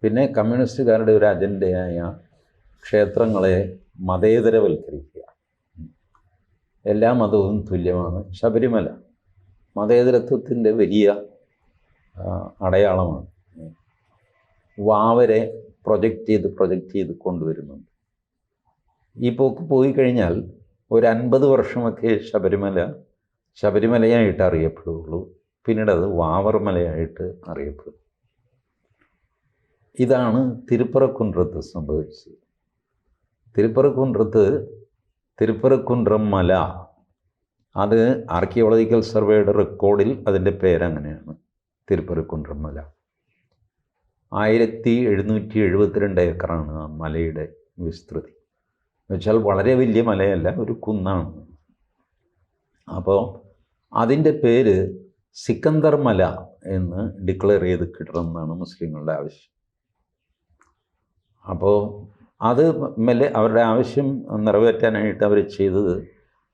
പിന്നെ കമ്മ്യൂണിസ്റ്റുകാരുടെ ഒരു അജണ്ടയായ ക്ഷേത്രങ്ങളെ മതേതരവൽക്കരിക്കുക. എല്ലാ മതവും തുല്യമാണ്. ശബരിമല മതേതരത്വത്തിൻ്റെ വലിയ അടയാളമാണ്. വാവരെ പ്രൊജക്റ്റ് ചെയ്ത് കൊണ്ടുവരുന്നുണ്ട്. ഈ പോക്ക് പോയി കഴിഞ്ഞാൽ ഒരു 50 വർഷമൊക്കെ ശബരിമലയായിട്ട് അറിയപ്പെടുകയുള്ളൂ. പിന്നീട് അത് വാവർമലയായിട്ട് അറിയപ്പെടും. ഇതാണ് തിരുപ്പറക്കുன்றത്ത് സംഭവിച്ചത്. തിരുപ്പറക്കുன்றம் മല, അത് ആർക്കിയോളജിക്കൽ സർവേയുടെ റെക്കോർഡിൽ അതിൻ്റെ പേരങ്ങനെയാണ്, തിരുപ്പറക്കുன்றம் മല. 1772 ഏക്കറാണ് ആ മലയുടെ വിസ്തൃതി. എന്നുവെച്ചാൽ വളരെ വലിയ മലയല്ല, ഒരു കുന്നാണ്. അപ്പോൾ അതിൻ്റെ പേര് സിക്കന്ദർ മല എന്ന് ഡിക്ലെയർ ചെയ്ത് കിട്ടണമെന്നാണ് മുസ്ലിങ്ങളുടെ ആവശ്യം. അപ്പോൾ അത് അവരുടെ ആവശ്യം നിറവേറ്റാനായിട്ട് അവർ ചെയ്തത്,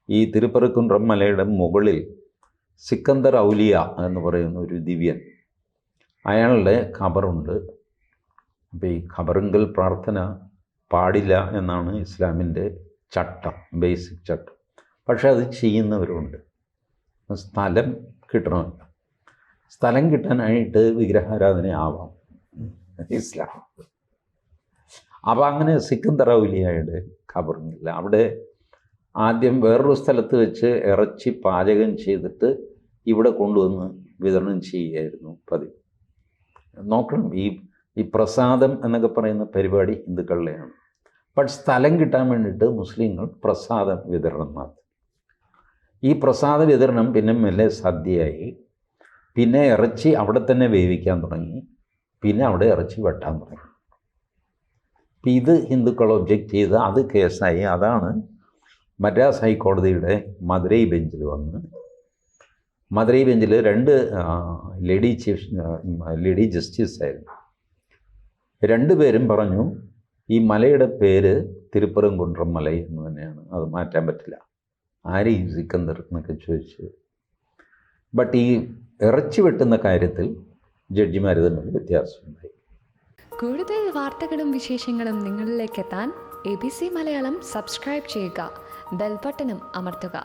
ഈ തിരുപ്പറക്കുன்றம் മലയുടെ മുകളിൽ സിക്കന്ദർ ഔലിയ എന്ന് പറയുന്ന ഒരു ദിവ്യൻ, അയാളുടെ ഖബറുണ്ട്. അപ്പോൾ ഈ ഖബറിങ്കൽ പ്രാർത്ഥന പാടില്ല എന്നാണ് ഇസ്ലാമിൻ്റെ ചട്ടം, ബേസിക് ചട്ടം. പക്ഷെ അത് ചെയ്യുന്നവരുണ്ട്. സ്ഥലം കിട്ടണമല്ല. സ്ഥലം കിട്ടാനായിട്ട് വിഗ്രഹാരാധന ആവാം ഇസ്ലാം. അപ്പോൾ അങ്ങനെ സിക്കന്ദർ ഔലിയയുടെ ഖബറിങ്ങില്ല. അവിടെ ആദ്യം വേറൊരു സ്ഥലത്ത് വെച്ച് ഇറച്ചി പാചകം ചെയ്തിട്ട് ഇവിടെ കൊണ്ടുവന്ന് വിതരണം ചെയ്യുകയായിരുന്നു പതിവ്. നോക്കണം, ഈ പ്രസാദം എന്നൊക്കെ പറയുന്ന പരിപാടി ഹിന്ദുക്കളുടെയാണ്. പക്ഷെ സ്ഥലം കിട്ടാൻ വേണ്ടിയിട്ട് മുസ്ലിങ്ങൾ പ്രസാദം വിതരണം നടത്തി. ഈ പ്രസാദ വിതരണം പിന്നെ മെല്ലെ സദ്യയായി. പിന്നെ ഇറച്ചി അവിടെ തന്നെ വേവിക്കാൻ തുടങ്ങി. പിന്നെ അവിടെ ഇറച്ചി വെട്ടാൻ തുടങ്ങി. ഇത് ഹിന്ദുക്കൾ ഒബ്ജക്റ്റ് ചെയ്ത് അത് കേസായി. അതാണ് മദ്രാസ് ഹൈക്കോടതിയുടെ മധുരൈ ബെഞ്ചിൽ വന്ന്, മധുരൈ ബെഞ്ചിൽ 2 ലേഡി ജസ്റ്റിസ് ആയിരുന്നു. 2 പേരും പറഞ്ഞു ഈ മലയുടെ പേര് തിരുപ്പറക്കുன்றம் മല എന്ന് തന്നെയാണ്, അത് മാറ്റാൻ പറ്റില്ല. ആര് ഈ സിക്കന്ദർ എന്നൊക്കെ ചോദിച്ചു. ബട്ട് ഈ ഇറച്ചി വെട്ടുന്ന കാര്യത്തിൽ ജഡ്ജിമാർ തമ്മിൽ വ്യത്യാസമുണ്ടായി. കൂടുതൽ വാർത്തകളും വിശേഷങ്ങളും നിങ്ങളിലേക്ക് എത്താൻ ABC മലയാളം സബ്സ്ക്രൈബ് ചെയ്യുക, ബെൽ ബട്ടണും അമർത്തുക.